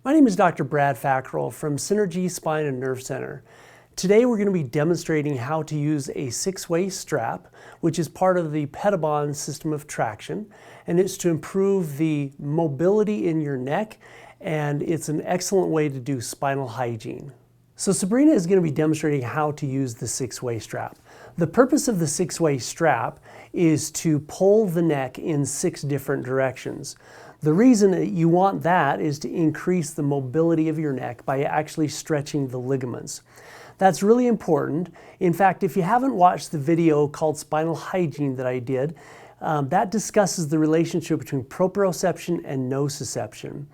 My name is Dr. Brad Fackrell from Synergy Spine and Nerve Center. Today we're going to be demonstrating how to use a six-way strap, which is part of the Pettibon system of traction, and it's to improve the mobility in your neck, and it's an excellent way to do spinal hygiene. So Sabrina is going to be demonstrating how to use the six-way strap. The purpose of the six-way strap is to pull the neck in 6 different directions. The reason that you want that is to increase the mobility of your neck by actually stretching the ligaments. That's really important. In fact, if you haven't watched the video called Spinal Hygiene that I did, that discusses the relationship between proprioception and nociception.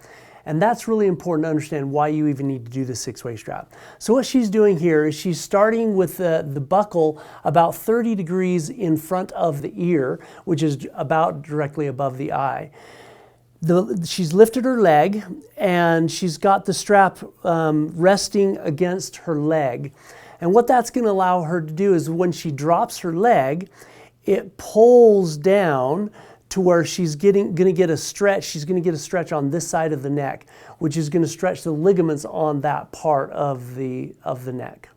And that's really important to understand why you even need to do the six-way strap. So what she's doing here is she's starting with the buckle about 30 degrees in front of the ear, which is about directly above the eye. She's lifted her leg and she's got the strap resting against her leg. And what that's going to allow her to do is when she drops her leg, it pulls down to where she's going to get a stretch. She's going to get a stretch on this side of the neck, which is going to stretch the ligaments on that part of the neck.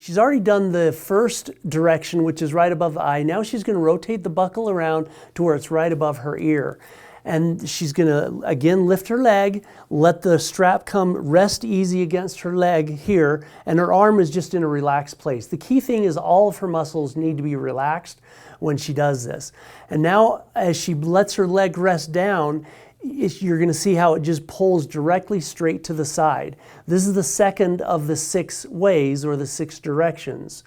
She's already done the first direction, which is right above the eye. Now she's going to rotate the buckle around to where it's right above her ear. And she's going to, again, lift her leg, let the strap come rest easy against her leg here, and her arm is just in a relaxed place. The key thing is all of her muscles need to be relaxed when she does this. And now, as she lets her leg rest down, you're going to see how it just pulls directly straight to the side. This is the second of the 6 ways, or the 6 directions.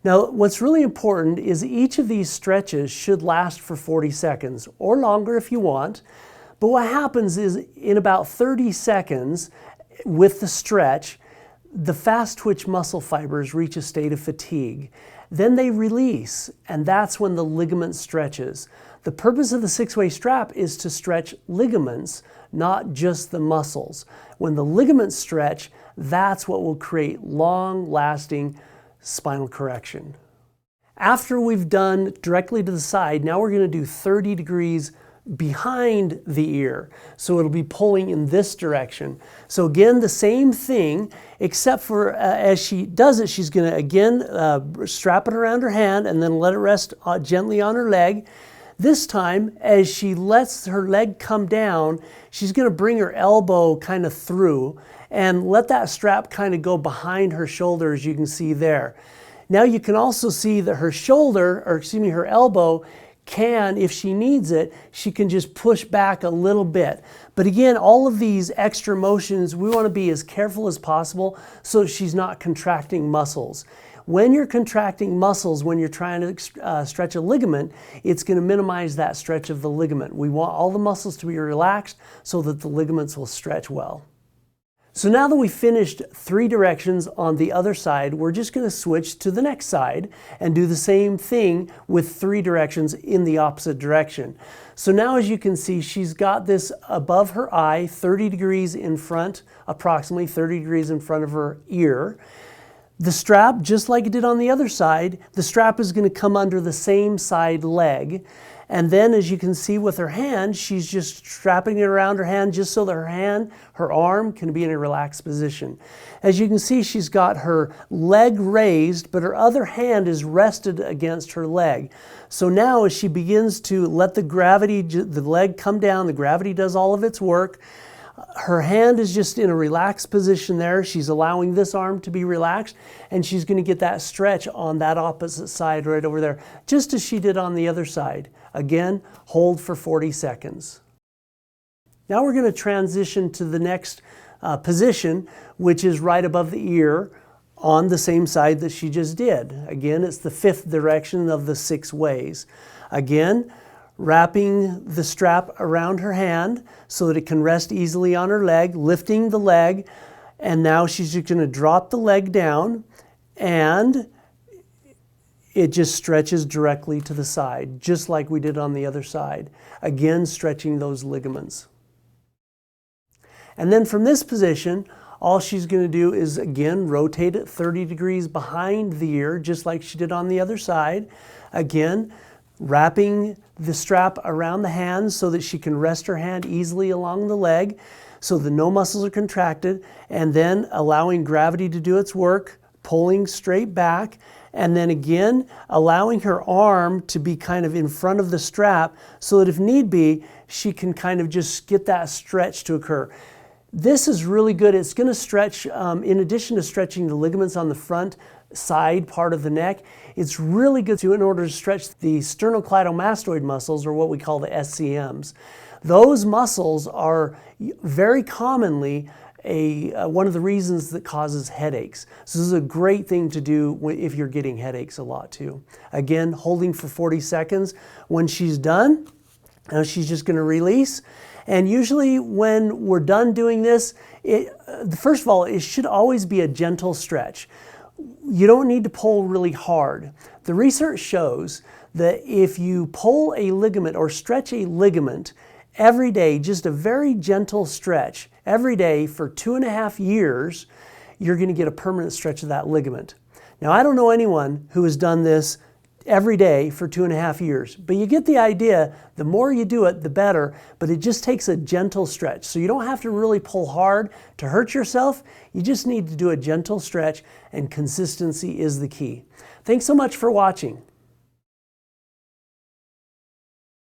Now, what's really important is each of these stretches should last for 40 seconds, or longer if you want. But what happens is in about 30 seconds with the stretch, the fast twitch muscle fibers reach a state of fatigue. Then they release, and that's when the ligament stretches. The purpose of the six-way strap is to stretch ligaments, not just the muscles. When the ligaments stretch, that's what will create long-lasting spinal correction. After we've done directly to the side, now we're going to do 30 degrees behind the ear. So it'll be pulling in this direction. So again, the same thing, except for as she does it, she's going to again strap it around her hand and then let it rest gently on her leg. This time, as she lets her leg come down, she's going to bring her elbow kind of through and let that strap kind of go behind her shoulder, as you can see there. Now you can also see that her shoulder, or excuse me, her elbow can, if she needs it, she can just push back a little bit. But again, all of these extra motions, we want to be as careful as possible so she's not contracting muscles. When you're contracting muscles, when you're trying to stretch a ligament, it's going to minimize that stretch of the ligament. We want all the muscles to be relaxed so that the ligaments will stretch well. So now that we've finished 3 directions on the other side, we're just going to switch to the next side and do the same thing with 3 directions in the opposite direction. So now, as you can see, she's got this above her eye, 30 degrees in front, approximately 30 degrees in front of her ear. The strap, just like it did on the other side, the strap is going to come under the same side leg. And then, as you can see with her hand, she's just strapping it around her hand just so that her arm can be in a relaxed position. As you can see, she's got her leg raised, but her other hand is rested against her leg. So now as she begins to let the leg come down, the gravity does all of its work. Her hand is just in a relaxed position there. She's allowing this arm to be relaxed, and she's going to get that stretch on that opposite side right over there, just as she did on the other side. Again, hold for 40 seconds. Now we're going to transition to the next position, which is right above the ear on the same side that she just did. Again, it's the 5th direction of the 6 ways. Again, wrapping the strap around her hand so that it can rest easily on her leg, lifting the leg, and now she's just going to drop the leg down, and it just stretches directly to the side, just like we did on the other side. Again, stretching those ligaments. And then from this position, all she's going to do is again rotate it 30 degrees behind the ear, just like she did on the other side. Again, wrapping the strap around the hand so that she can rest her hand easily along the leg so that no muscles are contracted, and then allowing gravity to do its work, pulling straight back, and then again allowing her arm to be kind of in front of the strap so that if need be, she can kind of just get that stretch to occur. This is really good. It's going to stretch, in addition to stretching the ligaments on the front side part of the neck, it's really good in order to stretch the sternocleidomastoid muscles, or what we call the SCMs. Those muscles are very commonly one of the reasons that causes headaches. So this is a great thing to do if you're getting headaches a lot too. Again, holding for 40 seconds. When she's done, now she's just going to release. And usually when we're done doing this, first of all, it should always be a gentle stretch. You don't need to pull really hard. The research shows that if you pull a ligament or stretch a ligament every day, just a very gentle stretch every day for 2.5 years, you're going to get a permanent stretch of that ligament. Now, I don't know anyone who has done this every day for 2.5 years, but you get the idea. The more you do it, the better, but it just takes a gentle stretch. So you don't have to really pull hard to hurt yourself. You just need to do a gentle stretch, and consistency is the key. Thanks so much for watching.